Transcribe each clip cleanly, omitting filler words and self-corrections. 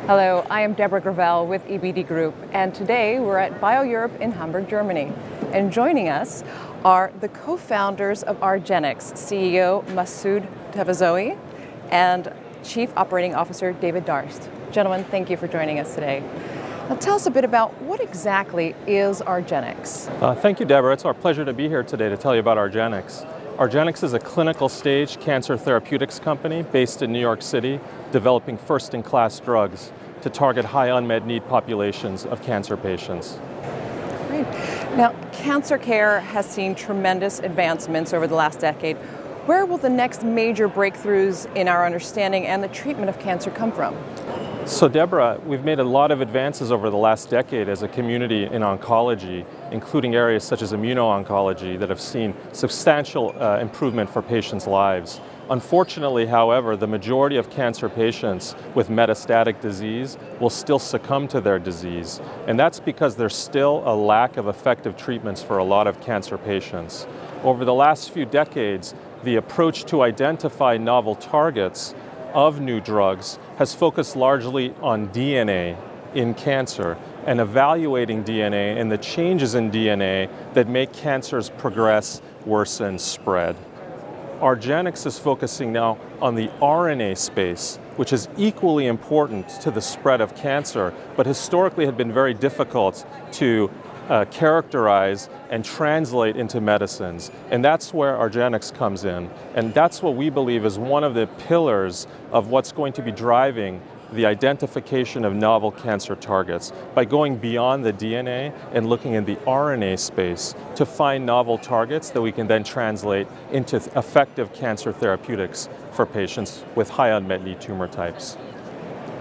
Hello, I am Deborah Gravel with EBD Group, and today we're at BioEurope in Hamburg, Germany. And joining us are the co-founders of Rgenix, CEO Masoud Tavazoie and Chief Operating Officer David Darst. Gentlemen, thank you for joining us today. Now tell us a bit about what exactly is Rgenix. Thank you, Deborah. It's our pleasure to be here today to tell you about Rgenix. Rgenix is a clinical stage cancer therapeutics company based in New York City, developing first-in-class drugs to target high unmet need populations of cancer patients. Great. Now, cancer care has seen tremendous advancements over the last decade. Where will the next major breakthroughs in our understanding and the treatment of cancer come from? So Deborah, we've made a lot of advances over the last decade as a community in oncology, including areas such as immuno-oncology that have seen substantial improvement for patients' lives. Unfortunately, however, the majority of cancer patients with metastatic disease will still succumb to their disease. And that's because there's still a lack of effective treatments for a lot of cancer patients. Over the last few decades, the approach to identify novel targets of new drugs has focused largely on DNA in cancer and evaluating DNA and the changes in DNA that make cancers progress, worsen, spread. Rgenix is focusing now on the RNA space, which is equally important to the spread of cancer, but historically had been very difficult to characterize and translate into medicines. And that's where Rgenix comes in. And that's what we believe is one of the pillars of what's going to be driving the identification of novel cancer targets by going beyond the DNA and looking in the RNA space to find novel targets that we can then translate into effective cancer therapeutics for patients with high unmet need tumor types.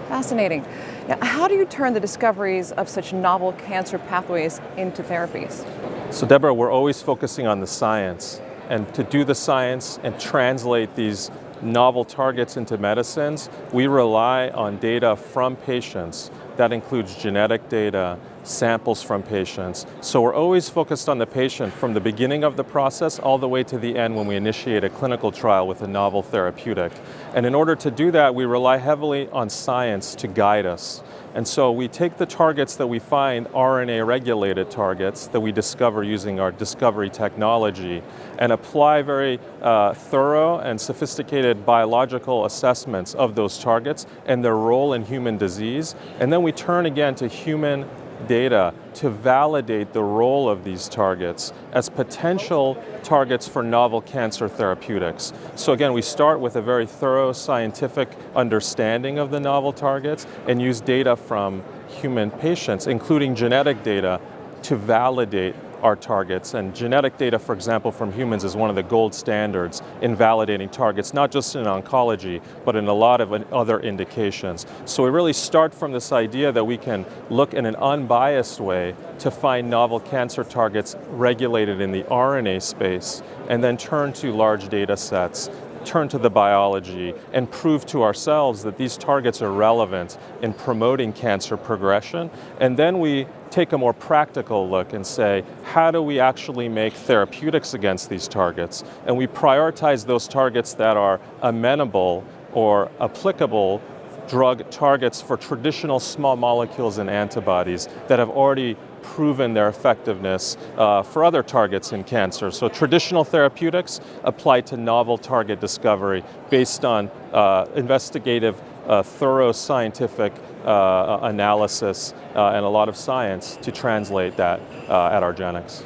Fascinating. Now, how do you turn the discoveries of such novel cancer pathways into therapies? So Deborah, we're always focusing on the science. And to do the science and translate these novel targets into medicines, we rely on data from patients. That includes genetic data, samples from patients. So we're always focused on the patient from the beginning of the process all the way to the end when we initiate a clinical trial with a novel therapeutic. And in order to do that, we rely heavily on science to guide us. And so we take the targets that we find, RNA-regulated targets that we discover using our discovery technology, and apply very thorough and sophisticated biological assessments of those targets and their role in human disease. And then we turn again to human data to validate the role of these targets as potential targets for novel cancer therapeutics. So again, we start with a very thorough scientific understanding of the novel targets and use data from human patients, including genetic data, to validate our targets. And genetic data, for example, from humans is one of the gold standards in validating targets, not just in oncology, but in a lot of other indications. So we really start from this idea that we can look in an unbiased way to find novel cancer targets regulated in the RNA space, and then turn to large data sets, turn to the biology, and prove to ourselves that these targets are relevant in promoting cancer progression. And then we take a more practical look and say, how do we actually make therapeutics against these targets? And we prioritize those targets that are amenable or applicable drug targets for traditional small molecules and antibodies that have already proven their effectiveness for other targets in cancer. So traditional therapeutics apply to novel target discovery based on investigative, thorough scientific analysis and a lot of science to translate that at Rgenix.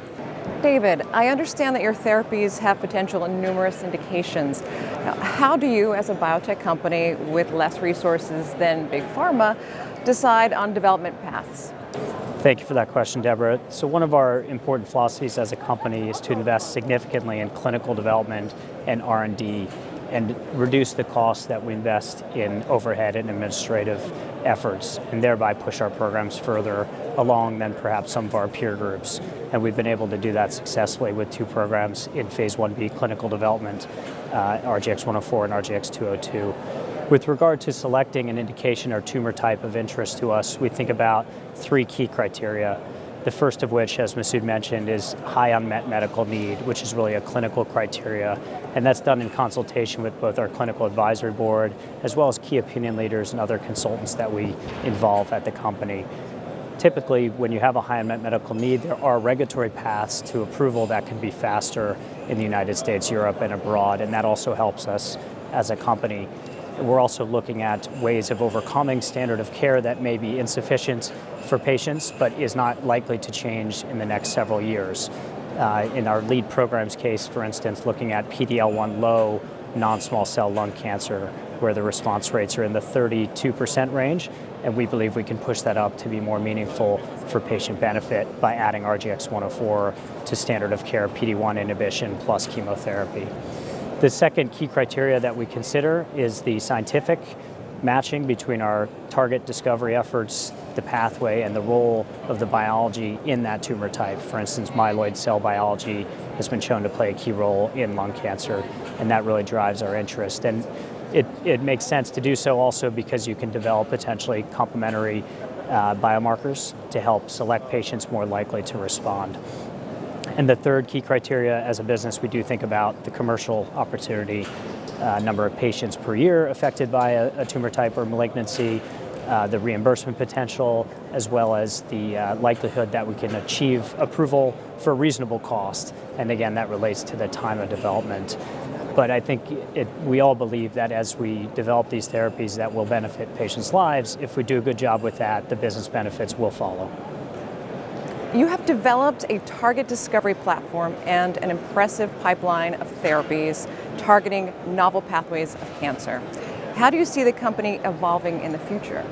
David, I understand that your therapies have potential in numerous indications. Now, how do you, as a biotech company with less resources than Big Pharma, decide on development paths? Thank you for that question, Deborah. So one of our important philosophies as a company is to invest significantly in clinical development and R&D and reduce the costs that we invest in overhead and administrative efforts, and thereby push our programs further along than perhaps some of our peer groups. And we've been able to do that successfully with 2 programs in phase 1B clinical development, RGX-104 and RGX-202. With regard to selecting an indication or tumor type of interest to us, we think about 3 key criteria. The first of which, as Masoud mentioned, is high unmet medical need, which is really a clinical criteria. And that's done in consultation with both our clinical advisory board, as well as key opinion leaders and other consultants that we involve at the company. Typically, when you have a high unmet medical need, there are regulatory paths to approval that can be faster in the United States, Europe, and abroad, and that also helps us as a company. We're also looking at ways of overcoming standard of care that may be insufficient for patients, but is not likely to change in the next several years. In our lead program's case, for instance, looking at PD-L1 low non-small cell lung cancer, where the response rates are in the 32% range, and we believe we can push that up to be more meaningful for patient benefit by adding RGX-104 to standard of care PD-1 inhibition plus chemotherapy. The second key criteria that we consider is the scientific matching between our target discovery efforts, the pathway, and the role of the biology in that tumor type. For instance, myeloid cell biology has been shown to play a key role in lung cancer, and that really drives our interest. And it makes sense to do so also because you can develop potentially complementary biomarkers to help select patients more likely to respond. And the third key criteria as a business, we do think about the commercial opportunity, number of patients per year affected by a tumor type or malignancy, the reimbursement potential, as well as the likelihood that we can achieve approval for a reasonable cost. And again, that relates to the time of development. But I think we all believe that as we develop these therapies that will benefit patients' lives, if we do a good job with that, the business benefits will follow. You have developed a target discovery platform and an impressive pipeline of therapies targeting novel pathways of cancer. How do you see the company evolving in the future?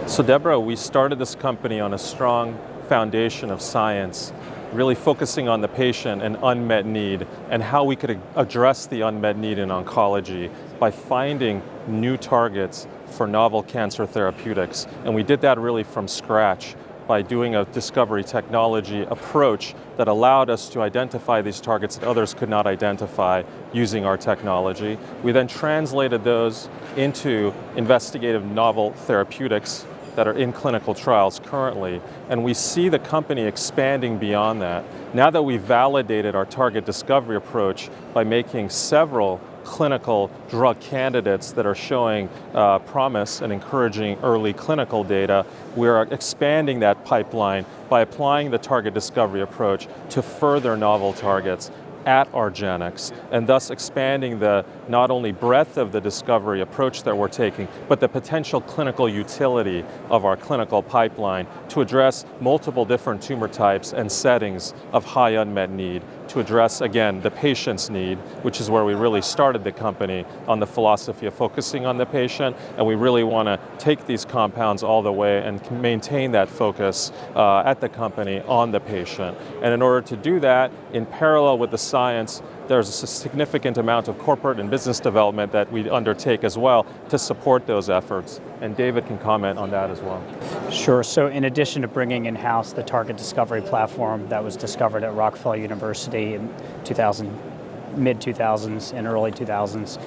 So Deborah, we started this company on a strong foundation of science, really focusing on the patient and unmet need and how we could address the unmet need in oncology by finding new targets for novel cancer therapeutics. And we did that really from scratch by doing a discovery technology approach that allowed us to identify these targets that others could not identify using our technology. We then translated those into investigative novel therapeutics that are in clinical trials currently, and we see the company expanding beyond that. Now that we've validated our target discovery approach by making several clinical drug candidates that are showing promise and encouraging early clinical data, we are expanding that pipeline by applying the target discovery approach to further novel targets at Rgenix, and thus expanding the not only breadth of the discovery approach that we're taking, but the potential clinical utility of our clinical pipeline to address multiple different tumor types and settings of high unmet need, to address, again, the patient's need, which is where we really started the company, on the philosophy of focusing on the patient, and we really want to take these compounds all the way and maintain that focus at the company on the patient. And in order to do that, in parallel with the science, there's a significant amount of corporate and business development that we undertake as well to support those efforts. And David can comment on that as well. Sure. So in addition to bringing in-house the target discovery platform that was discovered at Rockefeller University in mid-2000s and early 2000s,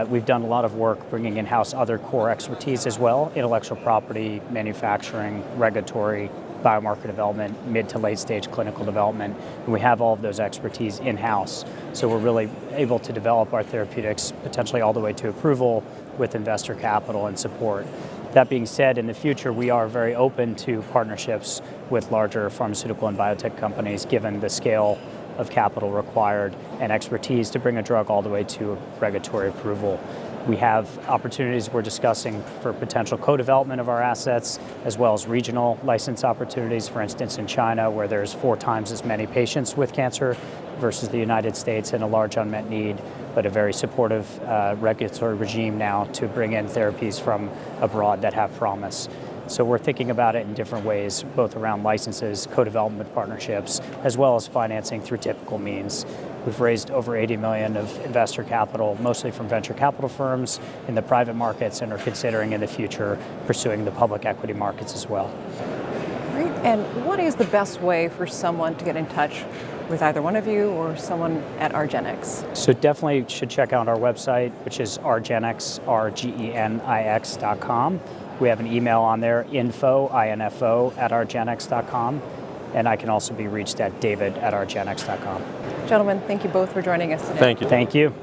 we've done a lot of work bringing in-house other core expertise as well, intellectual property, manufacturing, regulatory, biomarker development, mid to late stage clinical development, and we have all of those expertise in-house. So we're really able to develop our therapeutics potentially all the way to approval with investor capital and support. That being said, in the future, we are very open to partnerships with larger pharmaceutical and biotech companies, given the scale of capital required and expertise to bring a drug all the way to regulatory approval. We have opportunities we're discussing for potential co-development of our assets, as well as regional license opportunities, for instance, in China, where there's 4 times as many patients with cancer versus the United States, and a large unmet need, but a very supportive regulatory regime now to bring in therapies from abroad that have promise. So we're thinking about it in different ways, both around licenses, co-development partnerships, as well as financing through typical means. We've raised over $80 million of investor capital, mostly from venture capital firms in the private markets, and are considering in the future pursuing the public equity markets as well. Great. And what is the best way for someone to get in touch with either one of you or someone at Rgenix? So definitely should check out our website, which is Rgenix, rgenix.com. We have an email on there, info@rgenix.com. and I can also be reached at david@rgenix.com. Gentlemen, thank you both for joining us today. Thank you. Thank you.